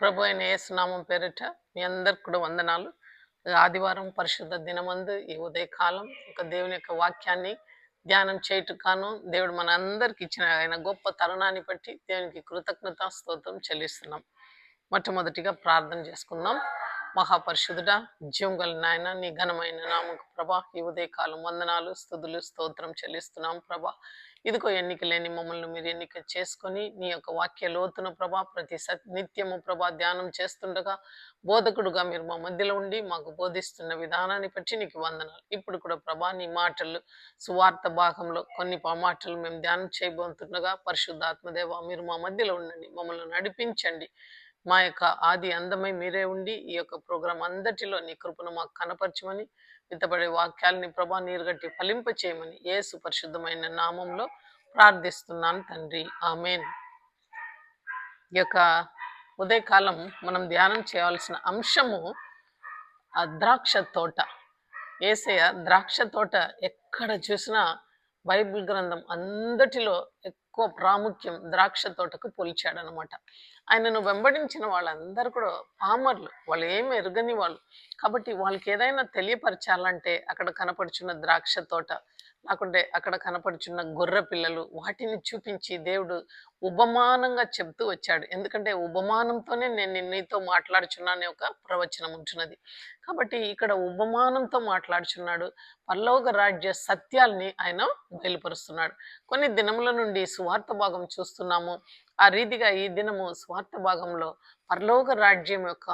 ప్రభు అయిన యేసు నామం పేరిట మీ అందరికి కూడా వందనాలు. ఆదివారం పరిశుద్ధ దినమందు ఈ ఉదయకాలం ఒక దేవుని యొక్క వాక్యాన్ని ధ్యానం చేయుటకు దేవుడు మన అందరికి ఇచ్చిన ఆయన గొప్ప తరుణాన్ని బట్టి దేవునికి కృతజ్ఞతా స్తోత్రం చెల్లిస్తున్నాం. మొట్టమొదటిగా ప్రార్థన చేసుకుందాం. మహాపరిశుద్ధుడా, జీవం గల నాయన, నీ ఘనమైన నామకు ప్రభా ఈ ఉదయకాలం వందనాలు, స్తుతులు, స్తోత్రం చెల్లిస్తున్నాం ప్రభా. ఇదిగో ఎన్నిక లేని మమ్మల్ని మీరు ఎన్నిక చేసుకొని నీ యొక్క వాక్య లోతున ప్రభా ప్రతి నిత్యము ప్రభా ధ్యానం చేస్తుండగా బోధకుడుగా మీరు మా మధ్యలో ఉండి మాకు బోధిస్తున్న విధానాన్ని బట్టి నీకు వందనాలు. ఇప్పుడు కూడా ప్రభా నీ మాటలు సువార్త భాగంలో కొన్ని మాటలు మేము ధ్యానం చేయబోతుండగా పరిశుద్ధాత్మదేవ మీరు మా మధ్యలో ఉండండి, మమ్మల్ని నడిపించండి. మా యొక్క ఆది అందమై మీరే ఉండి ఈ యొక్క ప్రోగ్రాం అందటిలో నీ కృపను మాకు కనపరచమని, విత్తబడే వాక్యాలని ప్రభా నీరుగట్టి ఫలింప చేయమని యేసు పరిశుద్ధమైన నామంలో ప్రార్థిస్తున్నాను తండ్రి, ఆమేన్. ఈ యొక్క ఉదయకాలం మనం ధ్యానం చేయాల్సిన అంశము ఆ ద్రాక్ష తోట. యేసయ్య ద్రాక్ష తోట ఎక్కడ చూసినా బైబిల్ గ్రంథం అందటిలో ఎక్కువ ప్రాముఖ్యం ద్రాక్ష తోటకు పోల్చాడనమాట. ఆయనను వెంబడించిన వాళ్ళందరూ కూడా పామర్లు, వాళ్ళు ఏమి ఎరగని వాళ్ళు. కాబట్టి వాళ్ళకి ఏదైనా తెలియపరచాలంటే అక్కడ కనపడుచున్న ద్రాక్ష తోట, లేకుంటే అక్కడ కనపడుచున్న గొర్రె పిల్లలు, వాటిని చూపించి దేవుడు ఉపమానంగా చెప్తూ వచ్చాడు. ఎందుకంటే ఉపమానంతోనే నేను నీతో మాట్లాడుచున్నానే ఒక ప్రవచనం ఉంటున్నది. కాబట్టి ఇక్కడ ఉపమానంతో మాట్లాడుచున్నాడు. పరలోక రాజ్య సత్యాల్ని ఆయన బయలుపరుస్తున్నాడు. కొన్ని దినముల నుండి సువార్త భాగం చూస్తున్నాము. ఆ రీతిగా ఈ దినము స్వార్థ భాగంలో పరలోక రాజ్యం యొక్క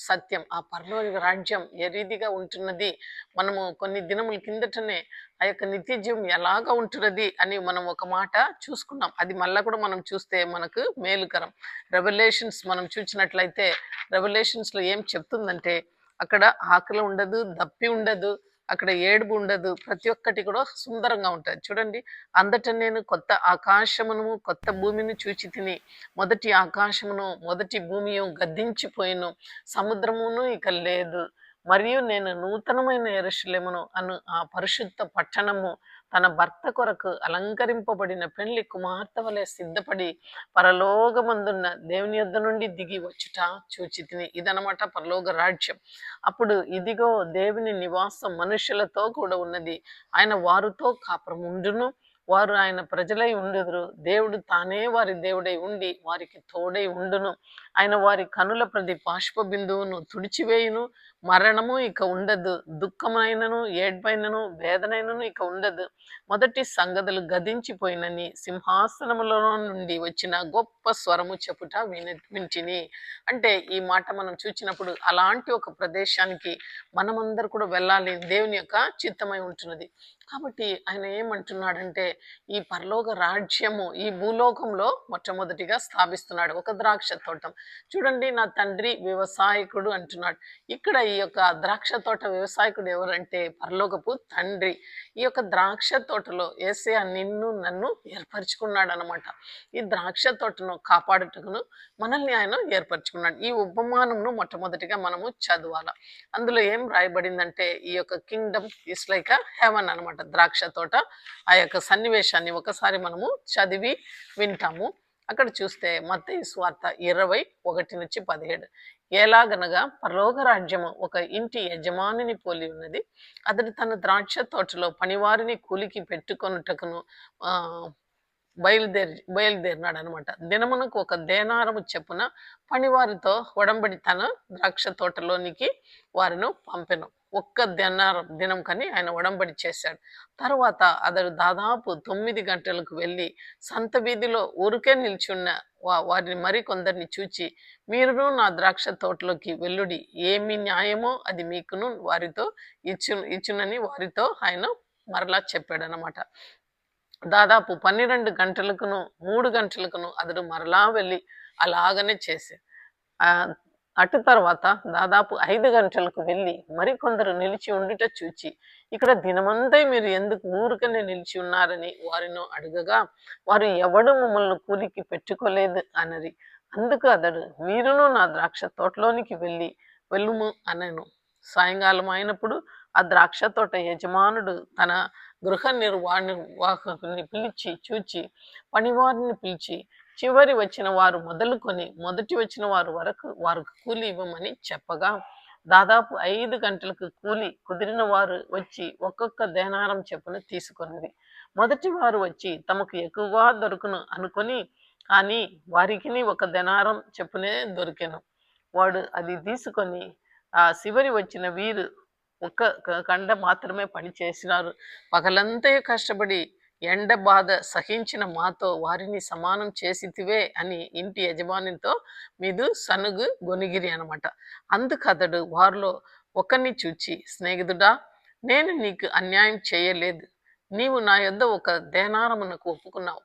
సత్యం, ఆ పరలోక రాజ్యం ఏ రీతిగా ఉంటున్నది, మనము కొన్ని దినముల కిందటనే ఆ యొక్క నిత్య జీవం ఎలాగా ఉంటున్నది అని మనం ఒక మాట చూసుకున్నాం. అది మళ్ళా కూడా మనం చూస్తే మనకు మేలుకరం. రెవల్యూషన్స్ మనం చూసినట్లయితే రెవల్యూషన్స్లో ఏం చెప్తుందంటే అక్కడ ఆకలి ఉండదు, దప్పి ఉండదు, అక్కడ ఏడుపు ఉండదు, ప్రతి ఒక్కటి కూడా సుందరంగా ఉంటుంది. చూడండి, అందట నేను కొత్త ఆకాశమును కొత్త భూమిని చూచి తిని, మొదటి ఆకాశమును మొదటి భూమియు గద్దించిపోయిను, సముద్రమును ఇక లేదు, మరియు నేను నూతనమైన యెరూషలేమును అను ఆ పరిశుద్ధ పట్టణము తన భర్త కొరకు అలంకరింపబడిన పెళ్లి కుమార్తె వలె సిద్ధపడి పరలోకమందున్న దేవుని యొద్ద నుండి దిగి వచ్చుట చూచి తిని. ఇదనమాట పరలోక రాజ్యం. అప్పుడు ఇదిగో దేవుని నివాసం మనుషులతో కూడా ఉన్నది, ఆయన వారితో కాపురం ఉండును, వారు ఆయన ప్రజలై ఉండుదురు, దేవుడు తానే వారి దేవుడై ఉండి వారికి తోడై ఉండును, ఆయన వారి కనుల ప్రతి బాష్ప బిందువును తుడిచివేయును, మరణము ఇక ఉండదు, దుఃఖమైనను ఏడ్పైనను వేదనైనను ఇక ఉండదు, మొదటి సంగతులు గదించిపోయినని సింహాసనములో నుండి వచ్చిన గొప్ప స్వరము చెప్పుట వింటిని. అంటే ఈ మాట మనం చూచినప్పుడు అలాంటి ఒక ప్రదేశానికి మనమందరూ కూడా వెళ్ళాలి, దేవుని యొక్క చిత్తమై ఉంటున్నది. కాబట్టి ఆయన ఏమంటున్నాడంటే ఈ పరలోక రాజ్యము ఈ భూలోకంలో మొట్టమొదటిగా స్థాపిస్తున్నాడు, ఒక ద్రాక్ష తోటం. చూడండి, నా తండ్రి వ్యవసాయకుడు అంటున్నాడు. ఇక్కడ ఈ యొక్క ద్రాక్ష తోట వ్యవసాయకుడు ఎవరంటే పరలోకపు తండ్రి. ఈ యొక్క ద్రాక్ష తోటలో యేసయ్య నిన్ను నన్ను ఏర్పరచుకున్నాడు అనమాట. ఈ ద్రాక్ష తోటను కాపాడుటకును మనల్ని ఆయన ఏర్పరచుకున్నాడు. ఈ ఉపమానంను మొట్టమొదటిగా మనము చదవాలి. అందులో ఏం రాయబడిందంటే ఈ యొక్క kingdom is like a heaven అనమాట. ద్రాక్ష తోట ఆ యొక్క సన్నివేశాన్ని ఒకసారి మనము చదివి వింటాము. అక్కడ చూస్తే మత్తయి సువార్త 20:1-17, ఎలాగనగా పరలోక రాజ్యము ఒక ఇంటి యజమానిని పోలి ఉన్నది. అతడు తన ద్రాక్ష తోటలో పనివారిని కూలికి పెట్టుకొనుటకును బయలుదేరినాడు అనమాట. దినమునకు ఒక దేనారము చెప్పున పనివారితో ఒడంబడి తన ద్రాక్ష తోటలోనికి వారిను పంపెను. ఒక్క దినం కని ఆయన ఒడంబడి చేశాడు. తర్వాత అతడు దాదాపు 9 గంటలకు వెళ్ళి సంత వీధిలో ఊరికే నిల్చున్న వారిని మరి కొందరిని చూచి, మీరును నా ద్రాక్ష తోటలోకి వెళ్ళుడి, ఏమి న్యాయమో అది మీకును వారితో ఇచ్చునని వారితో ఆయన మరలా చెప్పాడనమాట. దాదాపు 12 గంటలకును 3 గంటలకును అతడు మరలా వెళ్ళి అలాగనే చేశాడు. అటు తర్వాత దాదాపు 5 గంటలకు వెళ్ళి మరికొందరు నిలిచి ఉండుట చూచి, ఇక్కడ దినమంతా మీరు ఎందుకు ఊరికనే నిలిచి ఉన్నారని వారిని అడగగా, వారు ఎవడు మమ్మల్ని కూలికి పెట్టుకోలేదు అన్నది. అందుకు అతడు, మీరును నా ద్రాక్ష తోటలోనికి వెళ్ళుము అనెను. సాయంకాలం అయినప్పుడు ఆ ద్రాక్ష తోట యజమానుడు తన గృహ నిర్వాహకుని పిలిచి చూచి పనివారిని పిలిచి, చివరి వచ్చిన వారు మొదలుకొని మొదటి వచ్చిన వారు వరకు వారికి కూలి ఇవ్వమని చెప్పగా దాదాపు 5 గంటలకు కూలి కుదిరిన వారు వచ్చి ఒక్కొక్క దేనారం చెప్పున తీసుకొనిది. మొదటి వారు వచ్చి తమకు ఎక్కువగా దొరుకును అనుకొని, కానీ వారికిని 1 దెనారం చెప్పునే దొరికెను. వాడు అది తీసుకొని ఆ చివరి వచ్చిన వీరు కండ మాత్రమే పని చేసినారు. పగలంతా కష్టపడి ఎండ బాధ సహించిన మాతో వారిని సమానం చేసితివే అని ఇంటి యజమానితో మీదు సనుగు గొనిగిరి అనమాట. అందుకు అతడు వారిలో ఒకరిని చూచి, స్నేహితుడా, నేను నీకు అన్యాయం చేయలేదు. నీవు నా యొద్ద 1 దేనారమునకు ఒప్పుకున్నావు.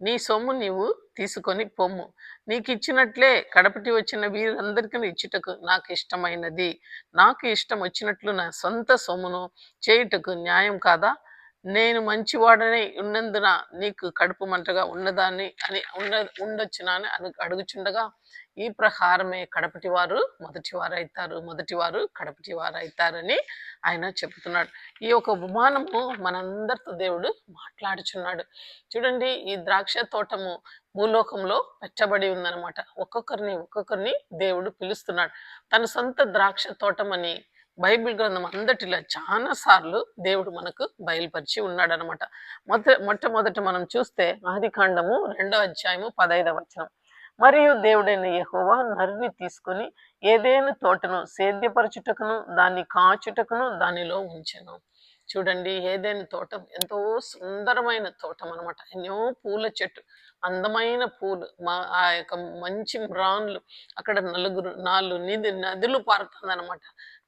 నీ సొమ్ము నీవు తీసుకొని పొమ్ము. నీకు ఇచ్చినట్లే కడపటి వచ్చిన వీరందరికీ ఇచ్చుటకు నాకు ఇష్టమైనది. నాకు ఇష్టం వచ్చినట్లు నా సొంత సొమ్మును చేయుటకు న్యాయం కాదా? నేను మంచివాడనై ఉన్నందున నీకు కడుపు మంటగా ఉన్నదాన్ని అని ఉండొచ్చునా అని అడుగుచుండగా, ఈ ప్రకారమే కడపటి వారు మొదటివారు అవుతారు, మొదటివారు కడపటి వారు అవుతారని ఆయన చెప్తున్నాడు. ఈ యొక్క ఉపమానము మనందరితో దేవుడు మాట్లాడుచున్నాడు. చూడండి, ఈ ద్రాక్ష తోటము భూలోకంలో పెట్టబడి ఉందన్నమాట. ఒక్కొక్కరిని దేవుడు పిలుస్తున్నాడు. తన సొంత ద్రాక్ష తోటమని బైబిల్ గ్రంథం అంతటిలో చాలా సార్లు దేవుడు మనకు బయలుపరిచి ఉన్నాడు అనమాట. మొట్టమొదట మనం చూస్తే ఆదికాండము 2వ అధ్యాయము 15వ వచనం. మరియు దేవుడైన యెహోవా నరుని తీసుకుని ఏదేను తోటను సేద్యపరచుటకును దాన్ని కాచుటకును దానిలో ఉంచెను. చూడండి, ఏదేను తోటం ఎంతో సుందరమైన తోటం అనమాట. ఎన్నో పూల చెట్టు, అందమైన పూలు, ఆ యొక్క మంచి మ్రాన్లు, అక్కడ 4 నదులు పారుతుంది అనమాట.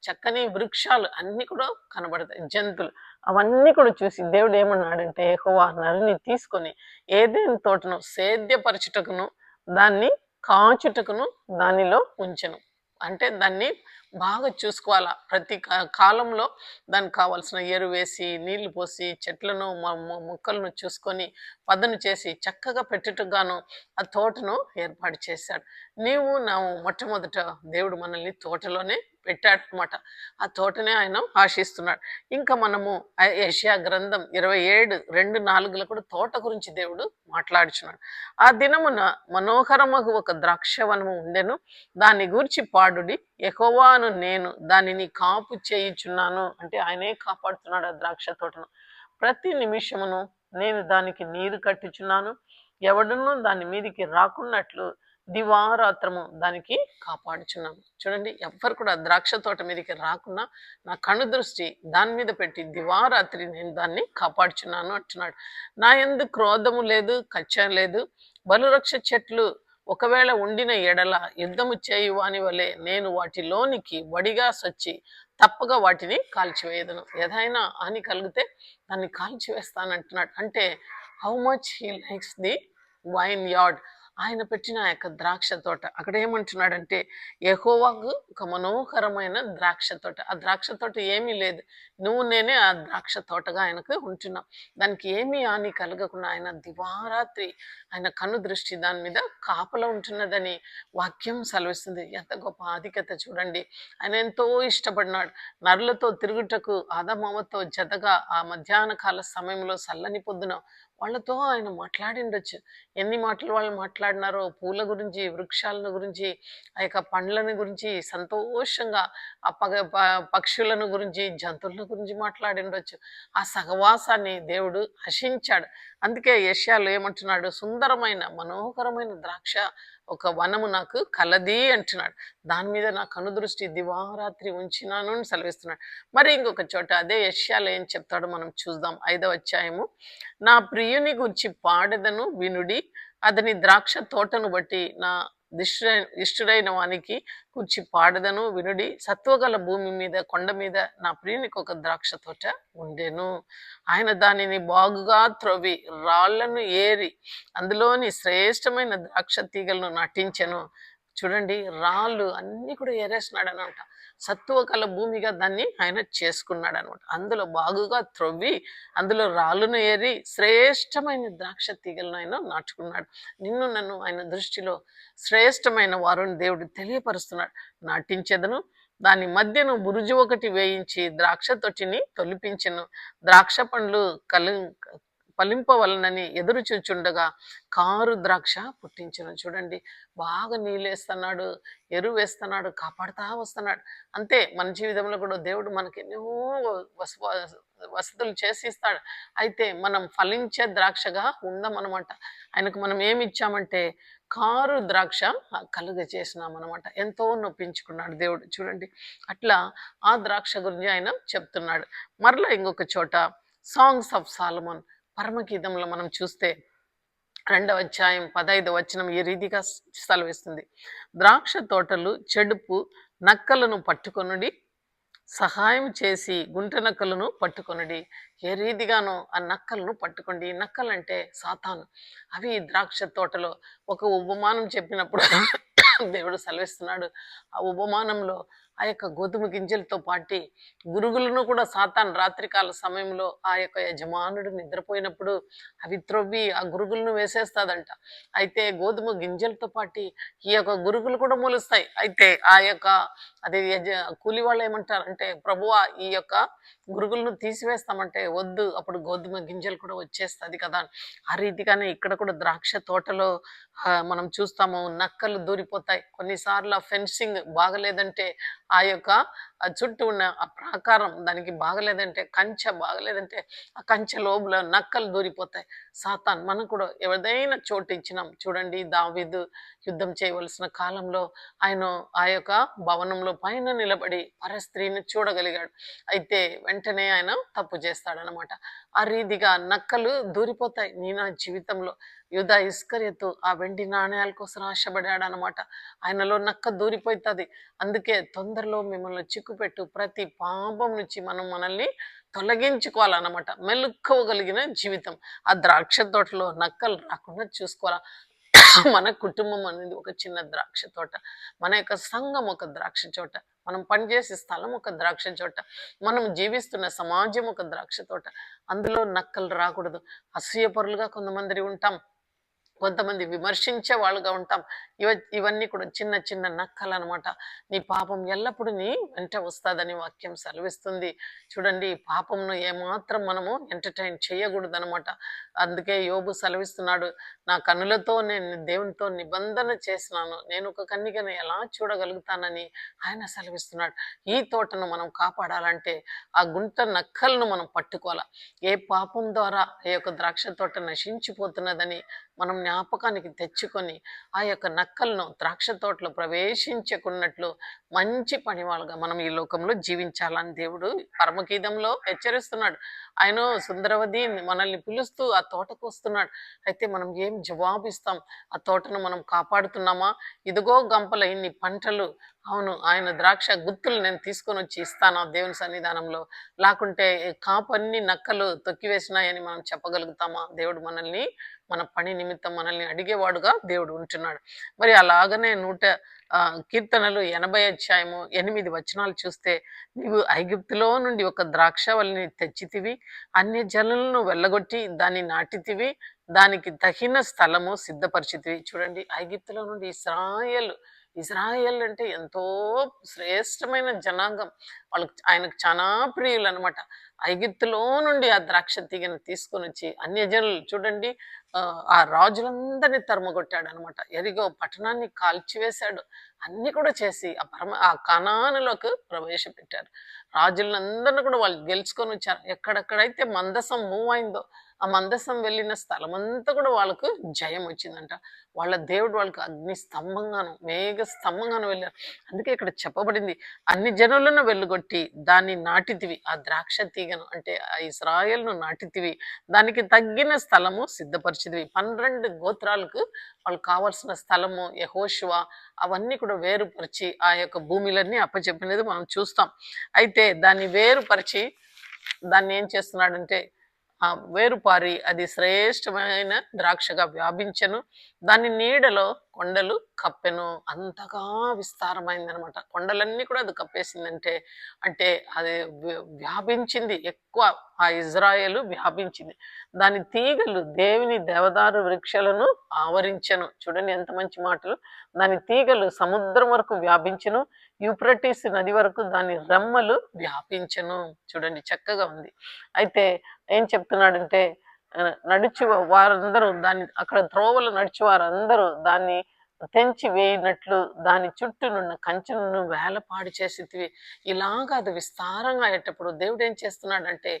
చక్కని వృక్షాలు అన్ని కూడా కనబడతాయి, జంతువులు అవన్నీ కూడా చూసి దేవుడు ఏమన్నాడంటే, యెహోవా నరుని తీసుకొని ఏదేను తోటను సేద్యపరచుటకును దాన్ని కాచుటకును దానిలో ఉంచెను. అంటే దాన్ని బాగా చూసుకోవాలా. ప్రతి కాలంలో దానికి కావాల్సిన ఎరువు వేసి నీళ్లు పోసి చెట్లను మొక్కలను చూసుకొని పదును చేసి చక్కగా పెట్టుటగాను ఆ తోటను ఏర్పాటు చేశాడు. మొట్టమొదట దేవుడు మనల్ని తోటలోనే పెట్టాడు అనమాట. ఆ తోటనే ఆయన ఆశిస్తున్నాడు. ఇంకా మనము యెషయా గ్రంథం 27:2-4లో కూడా తోట గురించి దేవుడు మాట్లాడుచున్నాడు. ఆ దినమున మనోహరమగు ఒక ద్రాక్షవనము ఉండెను, దాన్ని గూర్చి పాడుడి, యెహోవాను నేను దానిని కాపు చేయుచున్నాను. అంటే ఆయనే కాపాడుతున్నాడు ఆ ద్రాక్ష తోటను. ప్రతి నిమిషమును నేను దానికి నీరు కట్టుచున్నాను, ఎవడును దాని మీదికి రాకున్నట్లు దివారాత్రము దానికి కాపాడుచున్నాను. చూడండి, ఎవ్వరు కూడా ద్రాక్ష తోట మీదకి రాకుండా నా కను దృష్టి దాని మీద పెట్టి దివారాత్రి నేను దాన్ని కాపాడుచున్నాను అంటున్నాడు. నా యందు క్రోధము లేదు, కచ్చ లేదు. బలురక్ష చెట్లు ఒకవేళ ఉండిన ఎడల యుద్ధము చేయువాని వలె నేను వాటిలోనికి వడిగా సొచ్చి తప్పగా వాటిని కాల్చివేయదును. ఏదైనా హాని కలిగితే దాన్ని కాల్చివేస్తానంటున్నాడు. అంటే how much he likes the wine yard, ఆయన పెట్టిన ఆ యొక్క ద్రాక్ష తోట. అక్కడ ఏమంటున్నాడంటే, యెహోవాకు ఒక మనోహరమైన ద్రాక్ష తోట. ఆ ద్రాక్ష తోట ఏమీ లేదు, నేనే ఆ ద్రాక్ష తోటగా ఆయనకు ఉంటున్నాం. దానికి ఏమీ హాని కలగకుండా ఆయన దివారాత్రి ఆయన కన్ను దృష్టి దాని మీద కాపలా ఉంటున్నదని వాక్యం సెలవిస్తుంది. ఎంత గొప్ప ఆధిక్యత చూడండి. ఆయన ఎంతో ఇష్టపడినాడు. నరులతో తిరుగుటకు ఆదామవ్వతో జతగా ఆ మధ్యాహ్న కాల సమయంలో చల్లని పొద్దున వాళ్ళతో ఆయన మాట్లాడిండొచ్చు. ఎన్ని మాటలు వాళ్ళు మాట్లాడినారో, పూల గురించి, వృక్షాలను గురించి, ఆ యొక్క పండ్లను గురించి, సంతోషంగా ఆ పక్షులను గురించి, జంతువుల గురించి మాట్లాడిండొచ్చు. ఆ సహవాసాన్ని దేవుడు హర్షించాడు. అందుకే యెషయాలో ఏమంటున్నాడు, సుందరమైన మనోహరమైన ద్రాక్ష ఒక వనము నాకు కలది అంటున్నాడు. దాని మీద నా కనుదృష్టి దివారాత్రి ఉంచినాను అని సెలవిస్తున్నాడు. మరి ఇంకొక చోట అదే యెషయాలో ఏం చెప్తాడో మనం చూద్దాం. 5వ అధ్యాయము. నా ప్రియుని గురించి పాడెదను వినుడి, అతని ద్రాక్ష తోటను బట్టి నా ఇష్టుడైన వానికి కూర్చి పాడదను వినుడి. సత్వగల భూమి మీద కొండ మీద నా ప్రియునికి ఒక ద్రాక్ష తోట ఉండెను. ఆయన దానిని బాగుగా త్రవ్వి రాళ్లను ఏరి అందులోని శ్రేష్టమైన ద్రాక్ష తీగలను నాటించెను. చూడండి, రాళ్ళు అన్ని కూడా ఏరేసినాడు అనమాట. సత్తువ కల భూమిగా దాన్ని ఆయన చేసుకున్నాడు అనమాట. అందులో బాగుగా త్రవ్వి అందులో రాళ్ళను ఏరి శ్రేష్టమైన ద్రాక్ష తీగలను ఆయన నాటుకున్నాడు. నన్ను ఆయన దృష్టిలో శ్రేష్టమైన వారిని దేవుడు తెలియపరుస్తున్నాడు. నాటించెదను, దాని మధ్యను బురుజు ఒకటి వేయించి ద్రాక్ష తొట్టిని తొలిపించెను. ద్రాక్ష పండ్లు ఫలింపవలనని ఎదురు చూచుండగా కారు ద్రాక్ష పుట్టించను. చూడండి, బాగా నీళ్ళేస్తున్నాడు, ఎరువు వేస్తున్నాడు, కాపాడుతా వస్తున్నాడు. అంతే మన జీవితంలో కూడా దేవుడు మనకి ఎన్నో వస వసతులు చేసి ఇస్తాడు. అయితే మనం ఫలించే ద్రాక్షగా ఉందామన్నమాట. ఆయనకు మనం ఏమి ఇచ్చామంటే కారు ద్రాక్ష కలుగ చేసినామన్నమాట. ఎంతో నొప్పించుకున్నాడు దేవుడు. చూడండి, అట్లా ఆ ద్రాక్ష గురించి ఆయన చెప్తున్నాడు. మరలా ఇంకొక చోట సాంగ్స్ ఆఫ్ సాలమన్ పరమగీతంలో మనం చూస్తే 2వ అధ్యాయం 15వ వచనం ఈ రీతిగా సెలవిస్తుంది. ద్రాక్ష తోటలు చెడుపు నక్కలను పట్టుకొనుడి, సహాయం చేసి గుంట నక్కలను పట్టుకొనుడి. ఏ రీతిగానో ఆ నక్కలను పట్టుకోండి. నక్కలంటే సాతాను. అవి ద్రాక్ష తోటలో ఒక ఉపమానం చెప్పినప్పుడు దేవుడు సెలవిస్తున్నాడు. ఆ ఉపమానంలో ఆ యొక్క గోధుమ గింజలతో పాటి గురుగులను కూడా సాతాను రాత్రికాల సమయంలో ఆ యొక్క యజమానుడు నిద్రపోయినప్పుడు అవి త్రొవ్వి ఆ గురుగులను వేసేస్తాదంట. అయితే గోధుమ గింజలతో పాటి ఈ యొక్క గురుగులు కూడా మొలుస్తాయి. అయితే ఆ యొక్క అది కూలి వాళ్ళు ఏమంటారంటే, ప్రభువా ఈ యొక్క గురుగులను తీసివేస్తామంటే, వద్దు అప్పుడు గోధుమ గింజలు కూడా వచ్చేస్తుంది కదా. ఆ రీతిగానే ఇక్కడ కూడా ద్రాక్ష తోటలో మనం చూస్తాము, నక్కలు దూరిపోతాయి. కొన్నిసార్లు ఆ ఫెన్సింగ్ బాగలేదంటే, ఆ యొక్క చుట్టూ ఉన్న ఆ ప్రాకారం దానికి బాగలేదంటే, కంచె బాగలేదంటే ఆ కంచె లోపల నక్కలు దూరిపోతాయి. సాతాన్ మనం కూడా ఎవరిదైనా చోటు ఇచ్చినాం. చూడండి, దావీదు యుద్ధం చేయవలసిన కాలంలో ఆయన ఆ యొక్క భవనంలో పైన నిలబడి పరస్త్రీని చూడగలిగాడు. అయితే వెంటనే ఆయన తప్పు చేస్తాడనమాట. ఆ రీతిగా నక్కలు దూరిపోతాయి నా జీవితంలో. యూదా ఇస్కరియతు ఆ వెండి నాణ్యాల కోసం ఆశపడాడు అనమాట. ఆయనలో నక్క దూరిపోతుంది. అందుకే తొందరలో మిమ్మల్ని చిక్కుపెట్టు ప్రతి పాపం నుంచి మనల్ని తొలగించుకోవాలన్నమాట. మెలుక్కోగలిగిన జీవితం. ఆ ద్రాక్ష తోటలో నక్కలు రాకుండా చూసుకోవాలా. మన కుటుంబం అనేది ఒక చిన్న ద్రాక్ష తోట, మన యొక్క సంఘం ఒక ద్రాక్ష తోట, మనం పనిచేసే స్థలం ఒక ద్రాక్ష తోట, మనం జీవిస్తున్న సమాజం ఒక ద్రాక్ష తోట. అందులో నక్కలు రాకూడదు. అసూయపరులుగా కొంతమంది ఉంటాం, కొంతమంది విమర్శించే వాళ్ళుగా ఉంటాం. ఇవన్నీ కూడా చిన్న చిన్న నక్కలు అనమాట. నీ పాపం ఎల్లప్పుడూ నీ వెంట వస్తుందని వాక్యం సెలవిస్తుంది. చూడండి, పాపంను ఏమాత్రం మనము ఎంటర్టైన్ చేయకూడదు అనమాట. అందుకే యోబు సెలవిస్తున్నాడు, నా కన్నులతో నేను దేవునితో నిబంధన చేసినాను, నేను ఒక కన్నికను ఎలా చూడగలుగుతానని ఆయన సెలవిస్తున్నాడు. ఈ తోటను మనం కాపాడాలంటే ఆ గుంట నక్కలను మనం పట్టుకోవాలా. ఏ పాపం ద్వారా ఈ యొక్క ద్రాక్ష తోట నశించిపోతున్నదని మనం జ్ఞాపకానికి తెచ్చుకొని ఆ యొక్క నక్కలను ద్రాక్ష తోటలో ప్రవేశించకున్నట్లు మంచి పనివాళ్ళుగా మనం ఈ లోకంలో జీవించాలని దేవుడు పరమగీతంలో హెచ్చరిస్తున్నాడు. ఆయన సుందరవది మనల్ని పిలుస్తూ ఆ తోటకు వస్తున్నాడు. అయితే మనం ఏం జవాబిస్తాం? ఆ తోటను మనం కాపాడుతున్నామా? ఇదిగో గంపల ఇన్ని పంటలు, అవును ఆయన ద్రాక్ష గుత్తులు నేను తీసుకొని వచ్చి ఇస్తాను ఆ దేవుని సన్నిధానంలో, లేకుంటే కాపన్ని నక్కలు తొక్కివేసినాయని మనం చెప్పగలుగుతామా? దేవుడు మనల్ని మన పని నిమిత్తం మనల్ని అడిగేవాడుగా దేవుడు ఉంటున్నాడు. మరి అలాగనే కీర్తనలు 80 అధ్యాయము 8 వచనాలు చూస్తే, నీవు ఐగుప్తులో నుండి ఒక ద్రాక్షవల్లిని తెచ్చితివి, అన్య జనులను వెళ్ళగొట్టి దాన్ని నాటితివి, దానికి తగిన స్థలము సిద్ధపరిచితివి. చూడండి, ఐగుప్తులో నుండి ఇజ్రాయేల్ అంటే ఎంతో శ్రేష్టమైన జనాంగం. ఆయనకు చాలా ప్రియులు అనమాట. ఐగుప్తులో నుండి ఆ ద్రాక్ష తీగను తీసుకొని వచ్చి అన్యజనులు చూడండి, ఆ రాజులందరినీ తరుమగొట్టాడు అనమాట. ఎరిగో పట్టణాన్ని కాల్చివేశాడు. అన్ని కూడా చేసి ఆ కనానులోకి ప్రవేశపెట్టారు. రాజులందరినీ కూడా వాళ్ళు గెలుచుకొని వచ్చారు. ఎక్కడెక్కడైతే మందసం మూవ్ అయిందో ఆ మందసం వెళ్ళిన స్థలం అంతా కూడా వాళ్ళకు జయం వచ్చిందంట. వాళ్ళ దేవుడు వాళ్ళకు అగ్ని స్తంభంగాను మేఘ స్తంభంగాను వెళ్ళారు. అందుకే ఇక్కడ చెప్పబడింది, అన్ని జనులను వెళ్ళగొట్టి దాన్ని నాటితివి, ఆ ద్రాక్ష తీగను అంటే ఆ ఇశ్రాయేలును నాటితివి, దానికి తగ్గిన స్థలము సిద్ధపరిచితివి. 12 గోత్రాలకు వాళ్ళకి కావాల్సిన స్థలము యెహోషువ అవన్నీ కూడా వేరుపరిచి ఆ యొక్క భూమిలన్నీ అప్పచెప్పినది మనం చూస్తాం. అయితే దాన్ని వేరుపరిచి దాన్ని ఏం చేస్తున్నాడంటే ఆ వేరుపారి అది శ్రేష్టమైన ద్రాక్షగా వ్యాపించెను. దాని నీడలో కొండలు కప్పెను. అంతగా విస్తారమైందనమాట. కొండలన్నీ కూడా అది కప్పేసిందంటే అంటే అది వ్యాపించింది ఎక్కువ. ఆ ఇజ్రాయేలు వ్యాపించింది. దాని తీగలు దేవుని దేవదారు వృక్షాలను ఆవరించెను. చూడండి ఎంత మంచి మాటలు. దాని తీగలు సముద్రం వరకు వ్యాపించెను, యూఫ్రటీస్ నది వరకు దాని రెమ్మలు వ్యాపించెను. చూడండి చక్కగా ఉంది. అయితే ఏం చెప్తున్నాడంటే నడిచి వారందరూ దాన్ని అక్కడ త్రోవలు నడిచి వారందరూ దాన్ని తెంచి వేయినట్లు దాని చుట్టూనున్న కంచెను వేలపాడు చేసితివి. ఇలాగా అది విస్తారంగా అయ్యేటప్పుడు దేవుడు ఏం చేస్తున్నాడంటే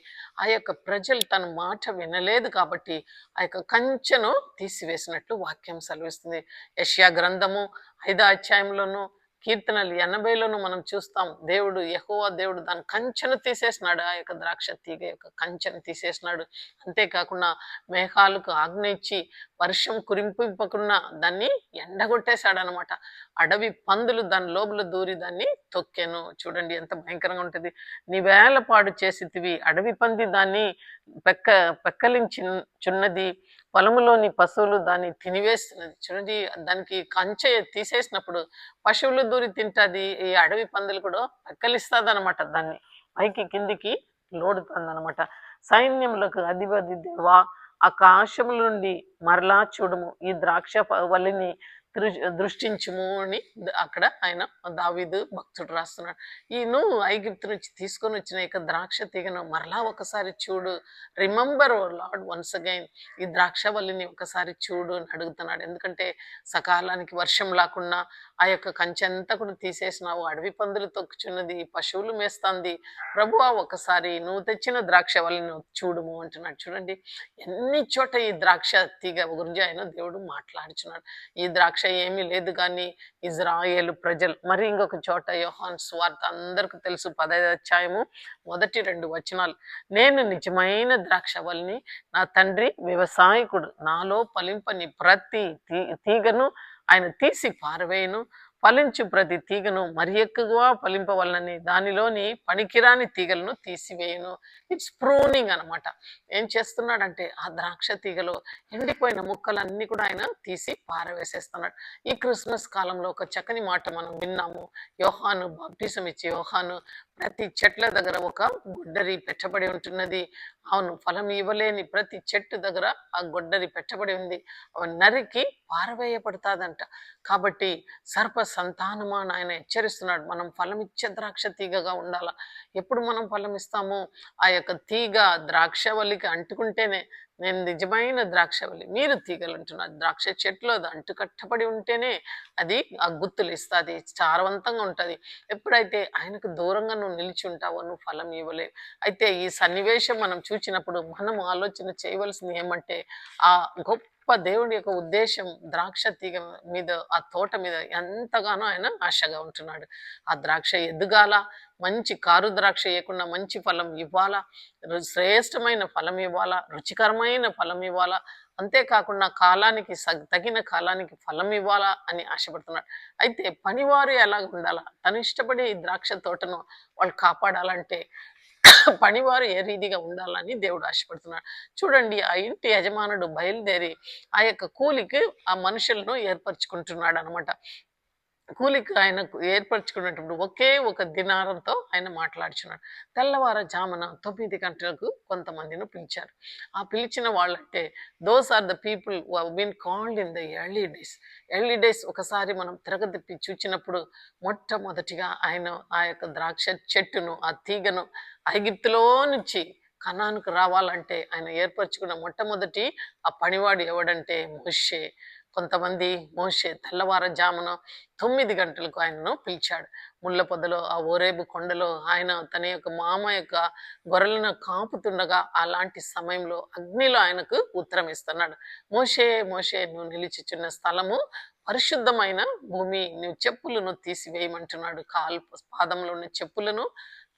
ఆ యొక్క ప్రజలు తన మాట వినలేదు కాబట్టి ఆ యొక్క కంచెను తీసివేసినట్లు వాక్యం సెలవిస్తుంది. యెషయా గ్రంథము 5వ అధ్యాయంలోను కీర్తనలు 80లోను మనం చూస్తాం. దేవుడు యెహోవా దేవుడు దాని కంచెను తీసేసినాడు. ఆ యొక్క ద్రాక్ష తీగ యొక్క కంచెను తీసేసినాడు. అంతేకాకుండా మేఘాలకు ఆజ్ఞ ఇచ్చి వర్షం కురింపింపకుండా దాన్ని ఎండగొట్టేశాడనమాట. అడవి పందులు దాని లోపల దూరి దాన్ని తొక్కెను. చూడండి ఎంత భయంకరంగా ఉంటుంది. నీవేలపాడు చేసితివి, అడవి పంది దాన్ని పెక్కలించున్నది, పొలములోని పశువులు దాన్ని తినివేస్తున్నది. చూడండి దానికి కంచె తీసేసినప్పుడు పశువులు దూరి తింటది, ఈ అడవి పందులు కూడా పెక్కలిస్తుంది అనమాట. దాన్ని పైకి కిందికి లోడుతుందనమాట. సైన్యములకు అధిపతి దేవా, ఆకాశముల నుండి మరలా చూడుము, ఈ ద్రాక్ష వల్లిని దృష్టించుము అని అక్కడ ఆయన దావీదు భక్తుడు రాస్తున్నాడు. ఈ నువ్వు ఐగుప్తు నుంచి తీసుకొని వచ్చిన ఇక ద్రాక్ష తీగను మరలా ఒకసారి చూడు, రిమెంబర్ ఓ లార్డ్ వన్స్ అగైన్, ఈ ద్రాక్ష వల్లిని ఒకసారి చూడు అని అడుగుతున్నాడు. ఎందుకంటే సకాలానికి వర్షం లేకుండా ఆ యొక్క కంచె అంతా కూడా తీసేసినావు, అడవి పందులు తొక్కుచున్నది, పశువులు మేస్తుంది, ప్రభువా ఒకసారి నువ్వు తెచ్చిన ద్రాక్ష వల్లిని చూడుము అంటున్నాడు. చూడండి ఎన్ని చోట ఈ ద్రాక్ష తీగ గురించి ఆయన దేవుడు మాట్లాడుచున్నాడు. ఈ ద్రాక్ష ఏమీ లేదు కానీ ఇజ్రాయేలు ప్రజలు. మరి ఇంకొక చోట యోహాను సువార్త అందరికి తెలుసు 15వ అధ్యాయము 1-2 వచనాలు. నేను నిజమైన ద్రాక్షవల్లిని, నా తండ్రి వ్యవసాయకుడు, నాలో ఫలింపని ప్రతి తీగను ఆయన తీసి పారవేయను, ఫలించు ప్రతి తీగను మరి ఎక్కువగా ఫలింపవలనని దానిలోని పనికిరాని తీగలను తీసివేయను. ఇట్స్ ప్రూనింగ్ అనమాట. ఏం చేస్తున్నాడంటే ఆ ద్రాక్ష తీగలో ఎండిపోయిన ముక్కలన్నీ కూడా ఆయన తీసి పారవేసేస్తున్నాడు. ఈ క్రిస్మస్ కాలంలో ఒక చక్కని మాట మనం విన్నాము. యోహాను బాప్టిజం ఇచ్చే యోహాను ప్రతి చెట్ల దగ్గర ఒక గొడ్డరి పెట్టబడి ఉంటున్నది. అవును, ఫలం ఇవ్వలేని ప్రతి చెట్టు దగ్గర ఆ గొడ్డరి పెట్టబడి ఉంది. అవి నరికి పారవేయబడుతుందంట. కాబట్టి సర్ప సంతానమా అని ఆయన హెచ్చరిస్తున్నాడు. మనం ఫలం ఇచ్చే ద్రాక్ష తీగగా ఉండాలా. ఎప్పుడు మనం ఫలం ఇస్తామో ఆ యొక్క తీగ ద్రాక్షవల్లికి అంటుకుంటేనే నేను నిజమైన ద్రాక్షవల్లి, మీరు తీగలు అంటున్నారు. ద్రాక్ష చెట్లు అది అంటుకట్టబడి ఉంటేనే అది ఆ గుత్తులు ఇస్తుంది, సారవంతంగా ఉంటుంది. ఎప్పుడైతే ఆయనకు దూరంగా నువ్వు నిలిచి ఉంటావో నువ్వు ఫలం ఇవ్వలేవు. అయితే ఈ సన్నివేశం మనం చూసినప్పుడు మనం ఆలోచన చేయవలసింది ఏమంటే ఆ గొప్ప దేవుడి యొక్క ఉద్దేశం ద్రాక్ష తీగ మీద, ఆ తోట మీద ఎంతగానో ఆయన ఆశగా ఉంటున్నాడు. ఆ ద్రాక్ష ఎదుగాల, మంచి కారు ద్రాక్ష వేయకుండా మంచి ఫలం ఇవ్వాలా, శ్రేష్టమైన ఫలం ఇవ్వాలా, రుచికరమైన ఫలం ఇవ్వాలా, అంతేకాకుండా కాలానికి తగిన కాలానికి ఫలం ఇవ్వాలా అని ఆశపడుతున్నాడు. అయితే పనివారు ఎలాగ ఉండాలా, తను ఇష్టపడి ఈ ద్రాక్ష తోటను వాళ్ళు కాపాడాలంటే పనివారు ఏ రీతిగా ఉండాలని దేవుడు ఆశపడుతున్నాడు. చూడండి ఆ ఇంటి యజమానుడు బయలుదేరి ఆ యొక్క కూలికి ఆ మనుషులను ఏర్పరచుకుంటున్నాడు అనమాట. కూలికి ఆయన ఏర్పరచుకున్నప్పుడు ఒకే ఒక దినారంతో ఆయన మాట్లాడుచున్నాడు. తెల్లవారుజామున 9 గంటలకు కొంతమందిని పిలిచారు. ఆ పిలిచిన వాళ్ళంటే those are the people who have been called in the early days. ఒకసారి మనం తిరగతిప్పి చూచినప్పుడు మొట్టమొదటిగా ఆయన ఆ యొక్క ద్రాక్ష చెట్టును, ఆ తీగను ఐగుప్తులో నుంచి కనానుకు రావాలంటే ఆయన ఏర్పరచుకున్న మొట్టమొదటి ఆ పనివాడు ఎవడంటే మోషే. కొంతమంది మోషే తెల్లవారుజామున 9 గంటలకు ఆయనను పిలిచాడు. ముళ్ళ పొదలో ఆ ఓరేబు కొండలో ఆయన తన యొక్క మామ యొక్క గొర్రెలను కాపుతుండగా అలాంటి సమయంలో అగ్నిలో ఆయనకు ఉత్తరం ఇస్తున్నాడు. మోషే మోషే, నువ్వు నిలిచిచున్న స్థలము పరిశుద్ధమైన భూమి, నువ్వు చెప్పులను తీసివేయమంటున్నాడు. పాదంలో ఉన్న చెప్పులను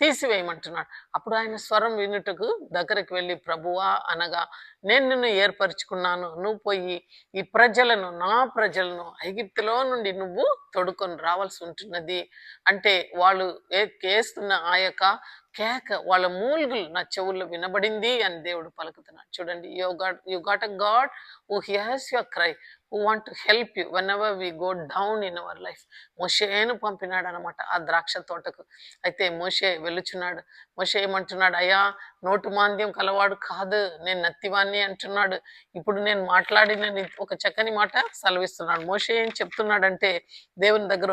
తీసివేయమంటున్నాడు. అప్పుడు ఆయన స్వరం వినుటకు దగ్గరికి వెళ్ళి, ప్రభువా అనగా, నేను నిన్ను ఏర్పరచుకున్నాను, నువ్వు పోయి ఈ ప్రజలను, నా ప్రజలను ఐగుప్తులో నుండి నువ్వు తొడుకొని రావాల్సి ఉంటున్నది అంటే వాళ్ళు వేస్తున్న ఆ యొక్క కేక, వాళ్ళ మూలుగులు నా చెవుల్లో వినబడింది అని దేవుడు పలుకుతున్నాడు. చూడండి, you got a God who hears your cry, who want to help you whenever we go down in our life. మోషేను పంపినాడు అనమాట ఆ ద్రాక్ష తోటకు. అయితే మోషే వెలుచున్నాడు. మోషే ఏమంటున్నాడు, అయ్యా నోటు మాంద్యం కలవాడు కాదు, నేను నత్తివాణ్ణి అంటున్నాడు. ఇప్పుడు నేను మాట్లాడిన ఒక చక్కని మాట సెలవిస్తున్నాడు. మోషే ఏం చెప్తున్నాడంటే దేవుని దగ్గర,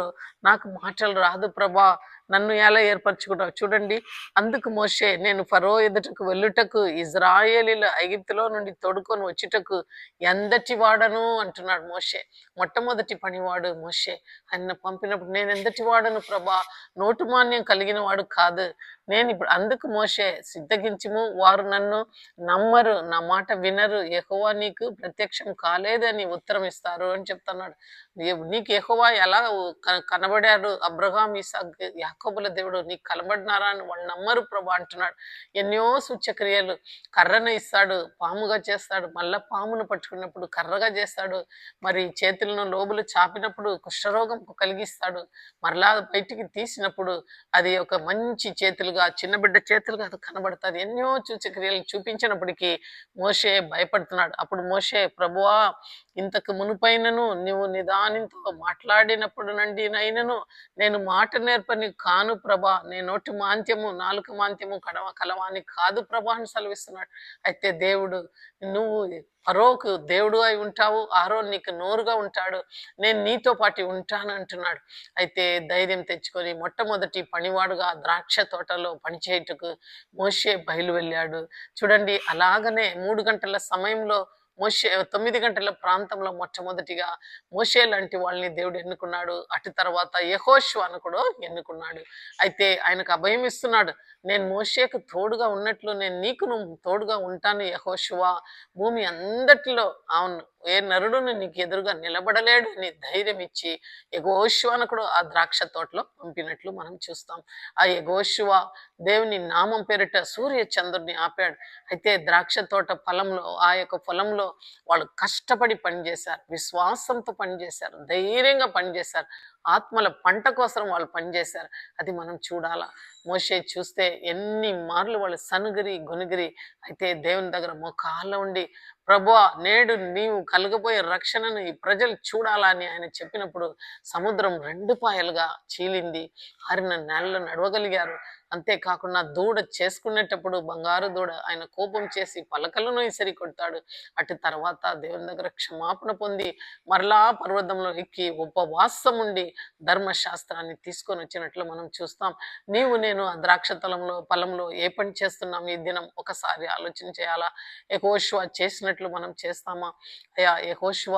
నాకు మాటలు రాదు ప్రభా, నన్ను ఎలా ఏర్పరచుకుంటావు చూడండి. అందుకు మోషే, నేను ఫరో ఎదుటకు వెళ్ళుటకు, ఇజ్రాయేలీల ఐగుప్తులో నుండి తోడుకొని వచ్చుటకు ఎందటి వాడను అంటున్నాడు మోషే. మొట్టమొదటి పనివాడు మోషే. ఆయన పంపినప్పుడు నేను ఎందటి వాడను ప్రభా, నోటు మాన్యం కలిగిన వాడు కాదు నేను. ఇప్పుడు అందుకు మోషే, సిద్ధగించుము, వారు నన్ను నమ్మరు, నా మాట వినరు, యెహోవా నీకు ప్రత్యక్షం కాలేదని ఉత్తరం ఇస్తారు అని చెప్తున్నాడు. నీకు యెహోవా ఎలా కనబడాడు, అబ్రహాం, ఇసాక్, యాకోబుల దేవుడు నీకు కనబడినారా అని వాళ్ళు నమ్మరు ప్రభా అంటున్నాడు. ఎన్నో సూచ్యక్రియలు, కర్రను ఇస్తాడు, పాముగా చేస్తాడు, మళ్ళా పామును పట్టుకున్నప్పుడు కర్రగా చేస్తాడు, మరి చేతులను లోబులు చాపినప్పుడు కుష్ఠరోగం కలిగిస్తాడు, మరలా బయటికి తీసినప్పుడు అది ఒక మంచి చేతులుగా, చిన్న బిడ్డ చేతులుగా అది కనబడుతుంది. ఎన్నో సూచక్రియలు చూపించినప్పటికీ మోషే భయపడుతున్నాడు. అప్పుడు మోషే, ప్రభువా, ఇంతకు మునుపైనను నువ్వు నిదానంతో మాట్లాడినప్పుడు నుండి నైనను నేను మాట నేర్పని కాను ప్రభా, నేను నోటి మాంత్యము నాలుక మాంత్యము కలవాని కాదు ప్రభా అని సెలవిస్తున్నాడు. అయితే దేవుడు, నువ్వు ఫరోకు దేవుడు అయి ఉంటావు, ఆరోన్ నీకు నోరుగా ఉంటాడు, నేను నీతో పాటు ఉంటాను అంటున్నాడు. అయితే ధైర్యం తెచ్చుకొని మొట్టమొదటి పనివాడుగా ద్రాక్ష తోటలో పనిచేయుటకు మోషే బయలు వెళ్ళాడు. చూడండి, అలాగనే 3 గంటల సమయంలో మోషే 9 గంటల ప్రాంతంలో మొట్టమొదటిగా మోషే లాంటి వాళ్ళని దేవుడు ఎన్నుకున్నాడు. అటు తర్వాత యెహోషువను కూడా ఎన్నుకున్నాడు. అయితే ఆయనకు అభయం ఇస్తున్నాడు. నేను మోషేకు తోడుగా ఉన్నట్లు నేను నీకు తోడుగా ఉంటాను యెహోషువా, భూమి అందటిలో అవును ఏ నరుడును నీకు ఎదురుగా నిలబడలేడు అని ధైర్యం ఇచ్చి యెహోషువను కూడా ఆ ద్రాక్ష తోటలో పంపినట్లు మనం చూస్తాం. ఆ యెహోషువ దేవుని నామం పేరిట సూర్య చంద్రుడిని ఆపాడు. అయితే ద్రాక్ష తోట పొలంలో, ఆ యొక్క పొలంలో వాళ్ళు కష్టపడి పనిచేశారు, విశ్వాసంతో పనిచేశారు, ధైర్యంగా పనిచేశారు, ఆత్మల పంట కోసం వాళ్ళు పనిచేశారు. అది మనం చూడాలా. మోషే చూస్తే ఎన్ని మార్లు వాళ్ళు సనుగిరి గొనుగిరి, అయితే దేవుని దగ్గర మోకాళ్ళ ఉండి, ప్రభువా, నేడు నీవు కలగబోయే రక్షణను ఈ ప్రజలు చూడాలా అని ఆయన చెప్పినప్పుడు సముద్రం 2 పాయలుగా చీలింది, ఆరిన నేలలో నడవగలిగారు. అంతేకాకుండా దూడ చేసుకునేటప్పుడు బంగారు దూడ ఆయన కోపం చేసి పలకలను ఇసిరి కొడతాడు. అటు తర్వాత దేవుని దగ్గర క్షమాపణ పొంది మరలా పర్వతంలో ఎక్కి ఉపవాసం ఉండి ధర్మశాస్త్రాన్ని తీసుకొని వచ్చినట్లు మనం చూస్తాం. నీవు నేను ఆ ద్రాక్ష పొలంలో ఏ పని చేస్తున్నాం ఈ దినం ఒకసారి ఆలోచన చేయాలా. యెహోషువ చేసినట్లు మనం చేస్తామా? అయ్యా, యెహోషువ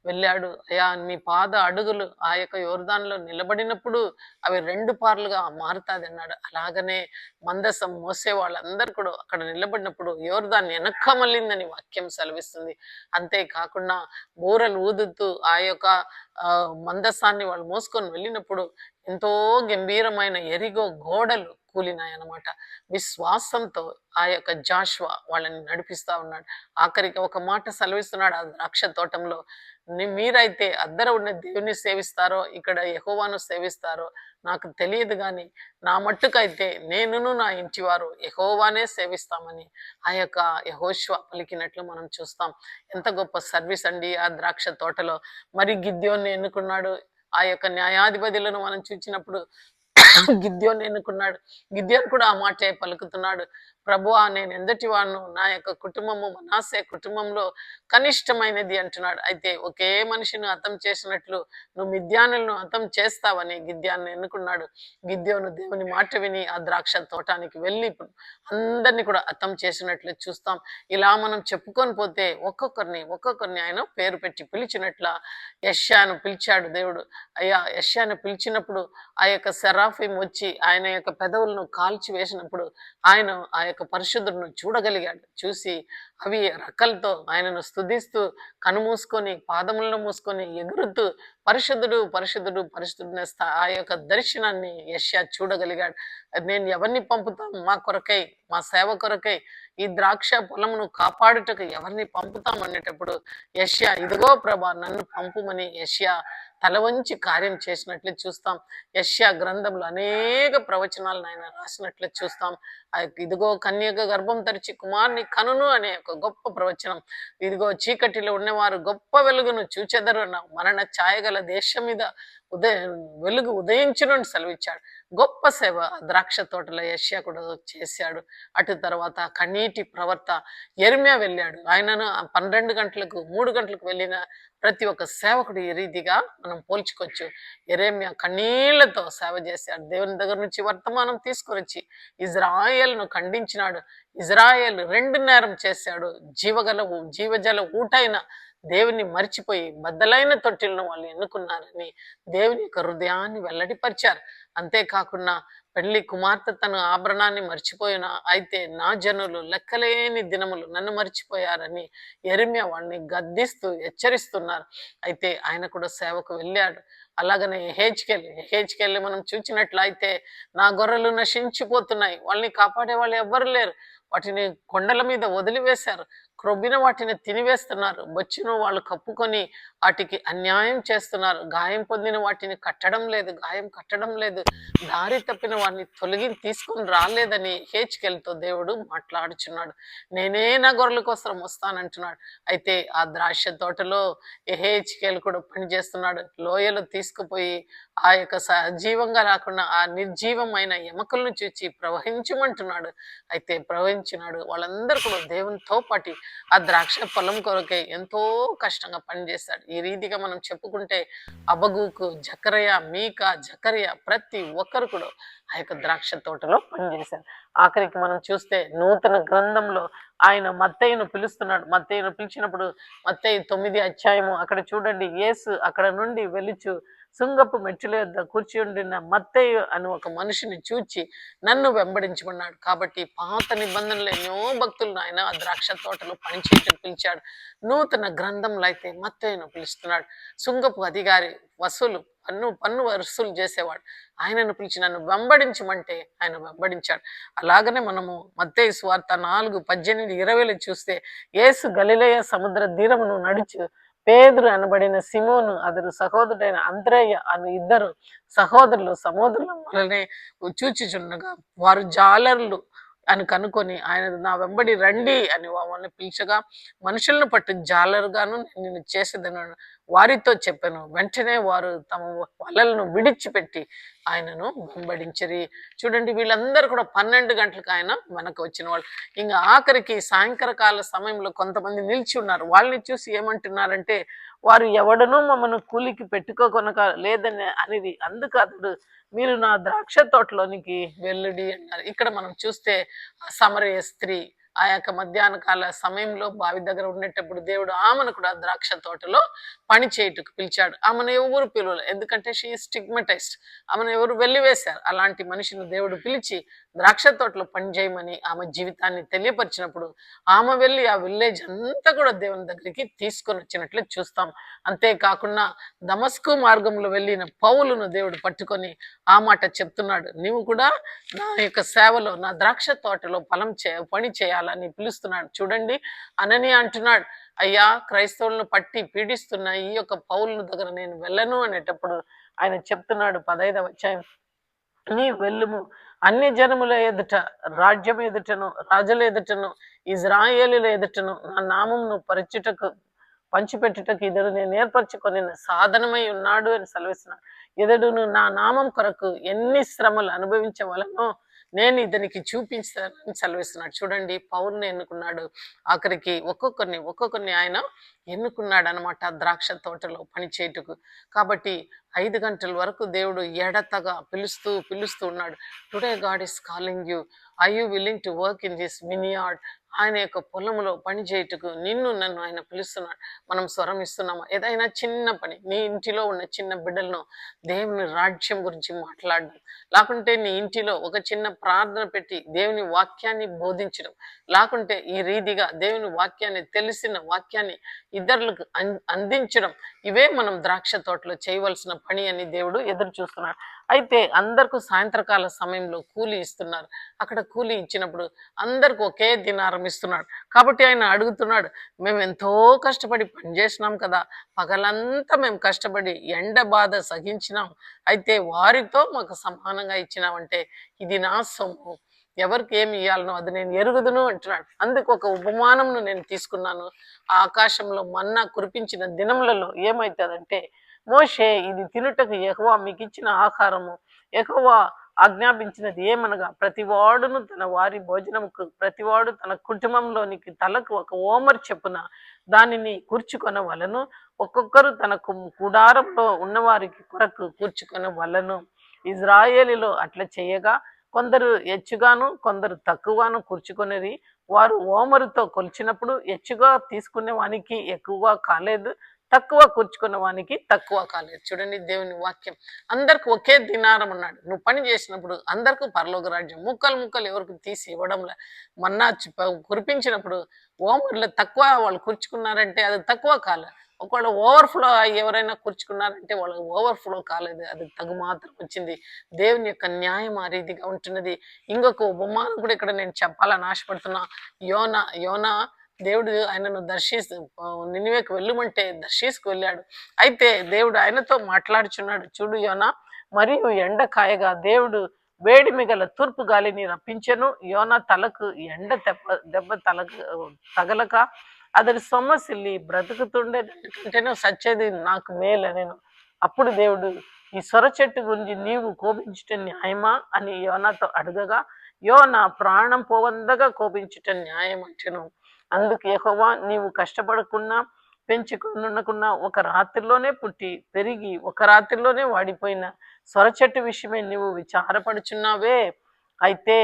వెళ్ళాడు, అయ్యా మీ పాద అడుగులు ఆ యొక్క యోర్దాన్లో నిలబడినప్పుడు అవి 2 పార్లుగా మారుతాది అన్నాడు. అలాగనే మందసం మోసే వాళ్ళందరూ కూడా అక్కడ నిలబడినప్పుడు యోర్దాన్ వెనక్క మళ్ళిందని వాక్యం సెలవిస్తుంది. అంతేకాకుండా బూరలు ఊదుతూ ఆ యొక్క మందసాన్ని వాళ్ళు మోసుకొని వెళ్ళినప్పుడు ఎంతో గంభీరమైన ఎరిగో గోడలు కూలినాయన్నమాట. విశ్వాసంతో ఆ యొక్క జాషువా వాళ్ళని నడిపిస్తా ఉన్నాడు. ఆఖరికి ఒక మాట సెలవిస్తున్నాడు ఆ ద్రాక్ష తోటంలో, మీరైతే అద్దర ఉన్న దేవుని సేవిస్తారో ఇక్కడ యెహోవాను సేవిస్తారో నాకు తెలియదు, కానీ నా మట్టుకైతే నేనును నా ఇంటివారు యెహోవానే సేవిస్తామని ఆ యొక్క యెహోషువ పలికినట్లు మనం చూస్తాం. ఎంత గొప్ప సర్వీస్ అండి ఆ ద్రాక్ష తోటలో. మరి గిద్యోన్ని ఎన్నుకున్నాడు. ఆ యొక్క న్యాయాధిపతులను మనం చూసినప్పుడు గిద్యోని ఎన్నుకున్నాడు. గిద్యోను కూడా ఆ మాటే పలుకుతున్నాడు, ప్రభువా, నేను ఎందటి వాడును, నా యొక్క కుటుంబము మనాసే కుటుంబంలో కనిష్టమైనది అంటున్నాడు. అయితే ఒకే మనిషిని హతం చేసినట్లు నువ్వు మిద్యానులను హతం చేస్తావని గిద్యాన్ని ఎన్నుకున్నాడు. గిద్యోను దేవుని మాట విని ఆ ద్రాక్ష తోటానికి వెళ్ళి అందరినీ కూడా హతం చేసినట్లు చూస్తాం. ఇలా మనం చెప్పుకొని పోతే ఒక్కొక్కరిని ఆయన పేరు పెట్టి పిలిచినట్ల యెషయాను పిలిచాడు దేవుడు. అయ్యా, యెషయాను పిలిచినప్పుడు ఆ యొక్క సెరాఫీం వచ్చి ఆయన యొక్క పెదవులను కాల్చి వేసినప్పుడు ఆయన ఆ యొక్క పరిశుద్ధులను చూడగలిగాడు. చూసి అవి రెక్కలతో ఆయనను స్తుతిస్తూ కనుమూసుకొని పాదములను మూసుకొని ఎగురుతూ పరిశుద్ధుడు పరిశుద్ధుడు పరిశుద్ధుడు ఆ యొక్క దర్శనాన్ని యెషయా చూడగలిగాడు. నేను ఎవరిని పంపుతాం మా కొరకై, మా సేవ కొరకై, ఈ ద్రాక్ష పొలమును కాపాడుటకు ఎవరిని పంపుతాం అనేటప్పుడు యెషయా, ఇదిగో ప్రభా నన్ను పంపుమని యెషయా తల వంచి కార్యం చేసినట్లు చూస్తాం. యెషయా గ్రంథంలో అనేక ప్రవచనాలను ఆయన రాసినట్లు చూస్తాం. ఇదిగో కన్యక గర్భం తెరిచి కుమారుని కనును అనే ఒక గొప్ప ప్రవచనం. ఇదిగో చీకటిలో ఉన్నవారు గొప్ప వెలుగును చూచెదరు, మరణ ఛాయగల దేశం మీద వెలుగు ఉదయించునని సెలవిచ్చాడు. గొప్ప సేవ ద్రాక్ష తోటలో యెషయా కూడా చేశాడు. అటు తర్వాత కన్నీటి ప్రవర్త యెర్మయా వెళ్ళాడు. ఆయనను 12 గంటలకు 3 గంటలకు వెళ్ళిన ప్రతి ఒక్క సేవకుడు ఈ రీతిగా మనం పోల్చుకోవచ్చు. యెరెమ్యా కన్నీళ్లతో సేవ చేశాడు. దేవుని దగ్గర నుంచి వర్తమానం తీసుకొని వచ్చి ఇజ్రాయేలును ఖండించినాడు. ఇజ్రాయేల్ 2 నేరం చేశాడు. జీవజల ఊటైన దేవుని మర్చిపోయి బద్దలైన తొట్టిలను వాళ్ళు ఎన్నుకున్నారని దేవుని యొక్క హృదయాన్ని వెల్లడిపరిచారు. అంతేకాకుండా పెళ్లి కుమార్తె తన ఆభరణాన్ని మర్చిపోయిన అయితే నా జనులు లెక్కలేని దినములు నన్ను మర్చిపోయారని యెరెమ్యా వాళ్ళని గద్దిస్తూ హెచ్చరిస్తున్నారు. అయితే ఆయన కూడా సేవకు వెళ్ళాడు. అలాగనే హెజ్కేల్ మనం చూచినట్లయితే నా గొర్రెలు నశించిపోతున్నాయి, వాళ్ళని కాపాడే వాళ్ళు ఎవ్వరు లేరు, వాటిని కొండల మీద వదిలివేశారు, క్రొబ్బిన వాటిని తినివేస్తున్నారు, బొచ్చును వాళ్ళు కప్పుకొని వాటికి అన్యాయం చేస్తున్నారు, గాయం పొందిన వాటిని గాయం కట్టడం లేదు, దారి తప్పిన వారిని తీసుకొని రాలేదని హెజ్కేలుతో దేవుడు మాట్లాడుచున్నాడు. నేనే నా గొర్రెల కోసం వస్తానంటున్నాడు. అయితే ఆ ద్రాక్ష తోటలో హెజ్కేలు కూడా పనిచేస్తున్నాడు. లోయలు తీసుకుపోయి ఆ యొక్క సజీవంగా రాకుండా ఆ నిర్జీవమైన ఎముకలను చూచి ప్రవహించమంటున్నాడు. అయితే ప్రవహించినాడు. వాళ్ళందరూ కూడా దేవునితో పాటు ఆ ద్రాక్ష పొలం కొరకే ఎంతో కష్టంగా పనిచేశాడు. ఈ రీతిగా మనం చెప్పుకుంటే అబగూకు, జకరియా ప్రతి ఒక్కరు కూడా ఆ యొక్క ద్రాక్ష తోటలో పనిచేశారు. ఆఖరికి మనం చూస్తే నూతన గ్రంథంలో ఆయన మత్తయిను పిలుస్తున్నాడు. మత్తయిను పిలిచినప్పుడు మత్తయి 9 అధ్యాయము అక్కడ చూడండి, యేసు అక్కడ నుండి వెలుచు సుంగపు మెట్టుల యొద్ద కూర్చుండిన మత్తయి అని ఒక మనిషిని చూచి నన్ను వెంబడించమన్నాడు. కాబట్టి పాత నిబంధనలు ఎన్నో భక్తులను ఆయన ఆ ద్రాక్ష తోటలో పనిచేయటం పిలిచాడు. నూతన గ్రంథంలో అయితే మత్తయిను పిలుస్తున్నాడు. సుంగపు అధికారి పన్ను వసూలు చేసేవాడు. ఆయనను పిలిచి నన్ను వెంబడించమంటే ఆయన వెంబడించాడు. అలాగనే మనము మత్తయి సువార్త 4:18-20 చూస్తే యేసు గలిలయ సముద్ర తీరమును నడుచు పేతురు అనబడిన సిమోను అతడు సహోదరుడైన అంద్రేయ అని 2 సహోదరులు సముద్రుల వలనే చూచుచుండగా వారు జాలర్లు అని కనుకొని ఆయన నా వెంబడి రండి అని వాళ్ళని పిలిచగా మనుషులను పట్టు జాలరుగాను నేను చేసేదను వారితో చెప్పాను. వెంటనే వారు తమ వలలను విడిచిపెట్టి ఆయనను వెంబడించరి. చూడండి, వీళ్ళందరూ కూడా 12 గంటలకు ఆయన వెనక వచ్చిన వాళ్ళు. ఇంకా ఆఖరికి సాయంకాల సమయంలో కొంతమంది నిలిచి ఉన్నారు. వాళ్ళని చూసి ఏమంటున్నారంటే, వారు ఎవడనూ మమ్మల్ని కూలికి పెట్టుకోకొనక లేదని అనేది, అందుకు అతడు మీరు నా ద్రాక్ష తోటలోనికి వెళ్ళుడి అన్నారు. ఇక్కడ మనం చూస్తే సమరయ స్త్రీ ఆ యొక్క మధ్యాహ్న కాల సమయంలో బావి దగ్గర ఉండేటప్పుడు దేవుడు ఆమెను కూడా ద్రాక్ష తోటలో పని చేయుటకు పిలిచాడు. ఆమెను ఎవరు పిలవలేదు, ఎందుకంటే షీ స్టిగ్మటైజ్డ్, ఆమెను ఎవరు వెళ్లివేశారు. అలాంటి మనిషిని దేవుడు పిలిచి ద్రాక్ష తోటలో పని చేయమని ఆమె జీవితాన్ని తెలియపరిచినప్పుడు ఆమె వెళ్ళి ఆ విలేజ్ అంతా కూడా దేవుని దగ్గరికి తీసుకొని వచ్చినట్లు చూస్తాం. అంతేకాకుండా దమస్కు మార్గంలో వెళ్ళిన పౌలును దేవుడు పట్టుకొని ఆ మాట చెప్తున్నాడు, నీవు కూడా నా యొక్క సేవలో నా ద్రాక్ష తోటలో పని చేయాలని పిలుస్తున్నాడు. చూడండి, అనని అంటున్నాడు, అయ్యా క్రైస్తవులను పట్టి పీడిస్తున్న ఈ యొక్క పౌలు దగ్గర నేను వెళ్ళను అనేటప్పుడు ఆయన చెప్తున్నాడు 15వ అధ్యాయం, నీ వెళ్ళుము అన్ని జనముల ఎదుట, రాజ్యం ఎదుటను, రాజుల ఎదుటను, ఇజ్రాయేలుల ఎదుటను నా నామమును పంచిపెట్టుటకు ఇతడు నేను ఏర్పరచుకొని సాధనమై ఉన్నాడు అని సెలవిస్తున్నాడు. ఇతడును నా నామం కొరకు ఎన్ని శ్రమలు అనుభవించవలనో నేను ఇతనికి చూపించానని సెలవిస్తున్నాడు. చూడండి, పౌరుని ఎన్నుకున్నాడు. ఆఖరికి ఒక్కొక్కరిని ఆయన ఎన్నుకున్నాడు అనమాట ద్రాక్ష తోటలో పని చేయుటకు. కాబట్టి 5 గంటల వరకు దేవుడు ఎడతగా పిలుస్తూ ఉన్నాడు. Today God is calling you, I you willing to work in this vineyard? ఆయన యొక్క పొలంలో పని చేయుటకు నన్ను ఆయన పిలుస్తున్నాడు. మనం స్వరం ఇస్తున్నామా? ఏదైనా చిన్న పని, నీ ఇంటిలో ఉన్న చిన్న బిడ్డలను దేవుని రాజ్యం గురించి మాట్లాడడం, లేకుంటే నీ ఇంటిలో ఒక చిన్న ప్రార్థన పెట్టి దేవుని వాక్యాన్ని బోధించడం, లేకుంటే ఈ రీతిగా దేవుని వాక్యాన్ని, తెలిసిన వాక్యాన్ని ఇతరులకు అందించడం, ఇవే మనం ద్రాక్ష తోటలో చేయవలసిన పని అని దేవుడు ఎదురు చూస్తున్నాడు. అయితే అందరికీ సాయంత్రకాల సమయంలో కూలి ఇస్తున్నారు. అక్కడ కూలి ఇచ్చినప్పుడు అందరికి ఒకే దినారం ఇస్తున్నాడు. కాబట్టి ఆయన అడుగుతున్నాడు, మేము ఎంతో కష్టపడి పనిచేసినాం కదా, పగలంతా మేము కష్టపడి ఎండ బాధ సహించినాం, అయితే వారితో మాకు సమానంగా ఇచ్చినామంటే ఇది నా సొమ్ము, ఎవరికి ఏమి ఇవ్వాలనో అది నేను ఎరుగుదును అంటున్నాడు. అందుకు ఒక ఉపమానంను నేను తీసుకున్నాను. ఆకాశంలో మన్నా కురిపించిన దినములలో ఏమవుతుందంటే మోషే ఇది తినుటకు యెహోవా మీకు ఇచ్చిన ఆహారము. యెహోవా ఆజ్ఞాపించినది ఏమనగా ప్రతివాడును తన వారి భోజనముకు ప్రతివాడు తన కుటుంబంలోనికి తలకు ఒక ఓమర్ చెప్పున దానిని కూర్చుకొనవలెను. ఒక్కొక్కరు తన గుడారంలో ఉన్నవారికి కొరకు కూర్చుకొనవలెను. ఇజ్రాయేలీలో అట్లా చేయగా కొందరు హెచ్చుగాను కొందరు తక్కువగాను కూర్చుకొనిరి. వారు ఓమరుతో కొలిచినప్పుడు హెచ్చుగా తీసుకునే వానికి ఎక్కువగా కాలేదు, తక్కువ కూర్చుకున్న వానికి తక్కువ కాలేదు. చూడండి దేవుని వాక్యం. అందరికి ఒకే దినారం అన్నాడు. నువ్వు పని చేసినప్పుడు అందరికీ పరలోక రాజ్యం. ముక్కలు ముక్కలు ఎవరికి తీసి ఇవ్వడంలే. మన్నా కురిపించినప్పుడు ఓమర్లు తక్కువ వాళ్ళు కూర్చుకున్నారంటే అది తక్కువ కాలే. ఒకవేళ ఓవర్ఫ్లో ఎవరైనా కూర్చుకున్నారంటే వాళ్ళకి ఓవర్ఫ్లో కాలేదు, అది తగు మాత్రం వచ్చింది. దేవుని యొక్క న్యాయం ఆ రీతిగా ఉంటున్నది. ఇంకొక ఉపమానం కూడా ఇక్కడ నేను చెప్పాలని ఆశపడుతున్నా. యోనా దేవుడు ఆయనను నినివేకు వెళ్ళమంటే దర్శీసుకు వెళ్ళాడు. అయితే దేవుడు ఆయనతో మాట్లాడుచున్నాడు. చూడు యోనా, మరియు ఎండ కాయగా దేవుడు వేడి మిగల తూర్పు గాలిని రప్పించెను. యోనా తలకు ఎండ దెబ్బ తగలక అతడి సొమ్మసిల్లి బ్రతుకుతుండే కంటేనూ సచ్చేది నాకు మేలు నేను. అప్పుడు దేవుడు ఈ సొర చెట్టు గురించి నీవు కోపించుట న్యాయమా అని యోనాతో అడగగా, యోనా ప్రాణం పోవందగా కోపించుట న్యాయం అంటెను. అందుకు యెహోవా నీవు కష్టపడకుండా పెంచుకున్నకున్నా ఒక రాత్రిలోనే పుట్టి పెరిగి ఒక రాత్రిలోనే వాడిపోయిన సొర చెట్టు విషయమే నీవు విచారపడుచున్నావే. అయితే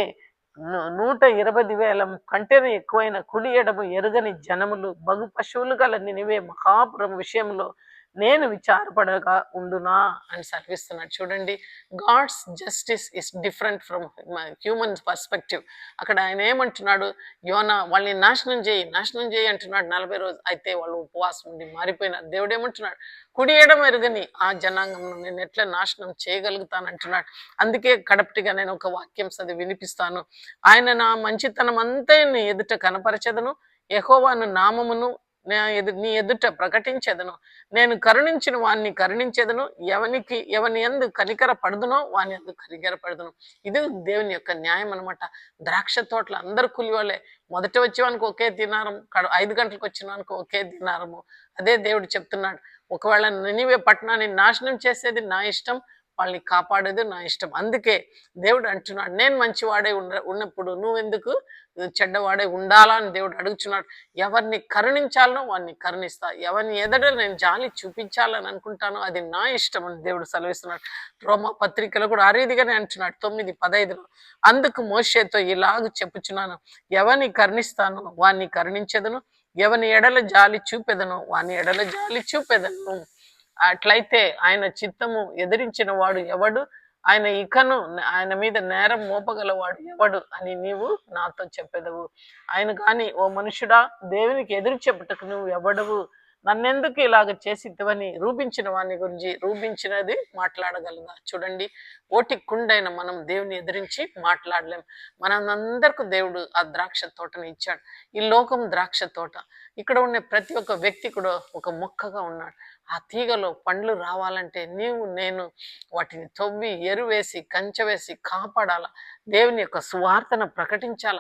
120,000 కంటేనే ఎక్కువైన కుడి ఎడము ఎరుగని జనములు బగు పశువులు గల నినివే మహాపురం విషయంలో నేను విచారపడగా ఉండునా అని సెలవిస్తున్నాడు. చూడండి, God's justice is different from human perspective. అక్కడ ఆయన ఏమంటున్నాడు, యోనా వాళ్ళని నాశనం చేయి అంటున్నాడు 40 రోజులు. అయితే వాళ్ళు ఉపవాసం ఉండి మారిపోయినారు. దేవుడు ఏమంటున్నాడు, కుడి ఎడమ ఎరుగని ఆ జనాంగం నేను ఎట్లా నాశనం చేయగలుగుతానంటున్నాడు. అందుకే కడపటిగా నేను ఒక వాక్యం చదివి వినిపిస్తాను. ఆయన నా మంచితనం అంతా నీ ఎదుట కనపరచెదను, యెహోవాను నామమును నీ ఎదుట ప్రకటించెదను. నేను కరుణించిన వాణ్ణి కరుణించెదను, ఎవని యందు కనికర పడుదునో వాని యందు కనికర పడుదును. ఇది దేవుని యొక్క న్యాయం అనమాట. ద్రాక్ష తోటలు అందరు కూలివాళ్ళే. మొదట వచ్చేవానికి ఒకే దినారం, 5 గంటలకు వచ్చినవానికి ఒకే దినారము. అదే దేవుడు చెప్తున్నాడు. ఒకవేళ నినివే పట్టణాన్ని నాశనం చేసేది నా ఇష్టం, వాళ్ళని కాపాడేది నా ఇష్టం. అందుకే దేవుడు అంటున్నాడు, నేను మంచివాడే ఉన్నప్పుడు నువ్వెందుకు చెడ్డవాడే ఉండాలా అని దేవుడు అడుగుతున్నాడు. ఎవరిని కరుణించాలనో వాడిని కరుణిస్తా, ఎవరిని ఎదట నేను జాలి చూపించాలని అనుకుంటానో అది నా ఇష్టం అని దేవుడు సెలవిస్తున్నాడు. రోమా పత్రికలో కూడా ఆ రీతిగానే అంటున్నాడు 9:15. అందుకు మోషేతో ఇలాగ చెప్పుచున్నాను, ఎవరిని కరుణిస్తానో వాడిని కరుణించెదను, ఎవని ఎడల జాలి చూపెదను వాని ఎడల జాలి చూపెదను. అట్లయితే ఆయన చిత్తము ఎదిరించిన వాడు ఎవడు, ఆయన మీద నేరం మోపగలవాడు ఎవడు అని నీవు నాతో చెప్పెదవు. ఆయన కానీ, ఓ మనుషుడా, దేవునికి ఎదురు చెప్పుటకు నువ్వు ఎవడవు, నన్నెందుకు ఇలాగ చేసిద్దని రూపించిన వాని గురించి రూపించినది మాట్లాడగలదా? చూడండి, ఓటి కుండైన మనం దేవుని ఎదిరించి మాట్లాడలేం. మనందరికీ దేవుడు ఆ ద్రాక్ష తోటని ఇచ్చాడు. ఈ లోకం ద్రాక్ష తోట. ఇక్కడ ఉన్న ప్రతి ఒక్క వ్యక్తి కూడా ఒక మొక్కగా ఉన్నాడు. ఆ తీగలో పండ్లు రావాలంటే నేను వాటిని తవ్వి ఎరువేసి కంచె వేసి కాపాడాల. దేవుని యొక్క సువార్తను ప్రకటించాల,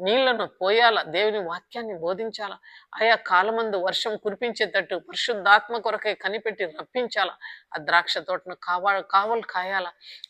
నీళ్లను పోయాల, దేవుని వాక్యాన్ని బోధించాల, ఆయా కాలమందు వర్షం కురిపించేటట్టు పరిశుద్ధాత్మ కొరకై కనిపెట్టి రప్పించాల. ఆ ద్రాక్ష తోటను కావలు కాయాల.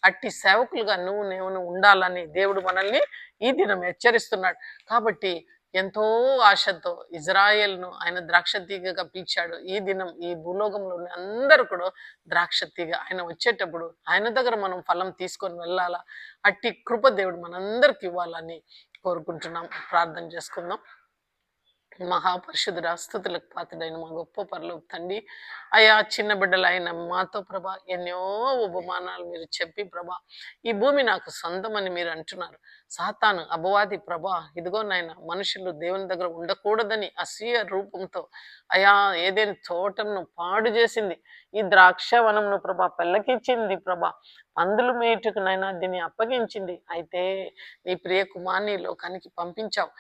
అట్టి సేవకులుగా నేను ఉండాలని దేవుడు మనల్ని ఈ దినం హెచ్చరిస్తున్నాడు. కాబట్టి ఎంతో ఆశతో ఇజ్రాయేల్ను ఆయన ద్రాక్ష తీగగా పిలిచాడు. ఈ దినం ఈ భూలోకంలో అందరూ కూడా ద్రాక్ష తీగ. ఆయన వచ్చేటప్పుడు ఆయన దగ్గర మనం ఫలం తీసుకొని వెళ్ళాలా. అట్టి కృప దేవుడు మనందరికి ఇవ్వాలని కోరుకుంటున్నాం. ప్రార్థన చేసుకుందాం. మహాపరిశుద్ధుడా, స్తుతులకు పాత్రుడైన మా గొప్ప పరలోక తండ్రి, అయా చిన్న బిడ్డలైన మాతో ప్రభా ఎన్నో ఉపమానాలు మీరు చెప్పి ప్రభా ఈ భూమి నాకు సొంతమని మీరు అంటున్నారు. సాతాను అపవాది ప్రభా ఇదిగో నాయన మనుషులు దేవుని దగ్గర ఉండకూడదని అసూయ రూపంతో అయా ఏదైనా తోటను పాడు చేసింది. ఈ ద్రాక్షవనంను ప్రభా పెళ్ళకిచ్చింది ప్రభా, పందులు మేటుకు నైనా దీన్ని అప్పగించింది. అయితే నీ ప్రియ కుమార్ని లోకానికి పంపించావు.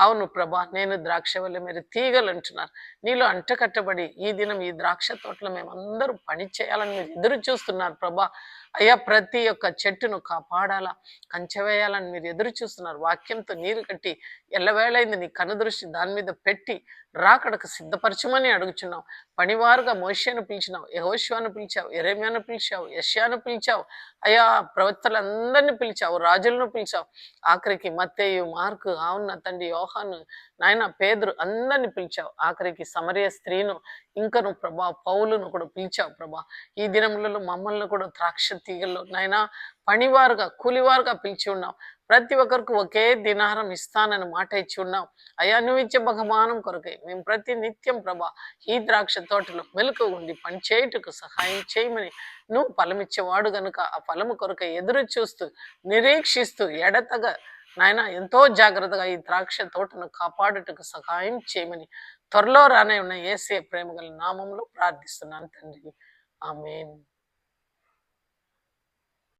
అవును ప్రభా, నేను ద్రాక్ష వల్ల మీరు తీగలు అంటున్నారు. నీలో అంటకట్టబడి ఈ దినం ఈ ద్రాక్ష తోటలో మేమందరూ పని చేయాలని మీరు ఎదురు చూస్తున్నారు ప్రభా. అయ్యా ప్రతి ఒక్క చెట్టును కాపాడాలా, కంచె వేయాలని మీరు ఎదురు చూస్తున్నారు. వాక్యంతో నీరు కట్టి ఎల్లవేళైంది నీ కనుదృష్టి దాని మీద పెట్టి రాకడకు సిద్ధపరచమని అడుగుచున్నావు. పనివారుగా మోషేను పిలిచినావు, యెహోషువను పిలిచావు, యెరెమ్యాను పిలిచావు, యెషయాను పిలిచావు. అయ్యా ప్రవక్తలందరినీ పిలిచావు, రాజులను పిలిచావు. ఆఖరికి మత్తయి, మార్కు, అవున తండ్రి యోహాను, నాయన పేదరు అందరిని పిలిచావు. ఆఖరికి సమరయ స్త్రీను ఇంకను ప్రభా పౌలును కూడా పిలిచావు ప్రభా. ఈ దినములలో మమ్మల్ని కూడా ద్రాక్ష తీగల్లో నాయనా పనివారుగా కూలివారుగా పిలిచి ఉన్నావు. ప్రతి ఒక్కరికి ఒకే దినారం ఇస్తానని మాట ఇచ్చి ఉన్నావు. అయ్యా నువ్వు ఇచ్చే బహుమానం కొరకై మేము ప్రతి నిత్యం ప్రభా ఈ ద్రాక్ష తోటలో మెలకు ఉండి పని చేయుటకు సహాయం చేయమని, నువ్వు ఫలమిచ్చేవాడు గనుక ఆ ఫలము కొరకై ఎదురు చూస్తూ నిరీక్షిస్తూ ఎడతగ నాయన ఎంతో జాగ్రత్తగా ఈ ద్రాక్ష తోటను కాపాడుటకు సహాయం చేయమని త్వరలో రానే ఉన్న యేసయ్య ప్రేమ గల నామంలో ప్రార్థిస్తున్నాను తండ్రి. ఆమేన్.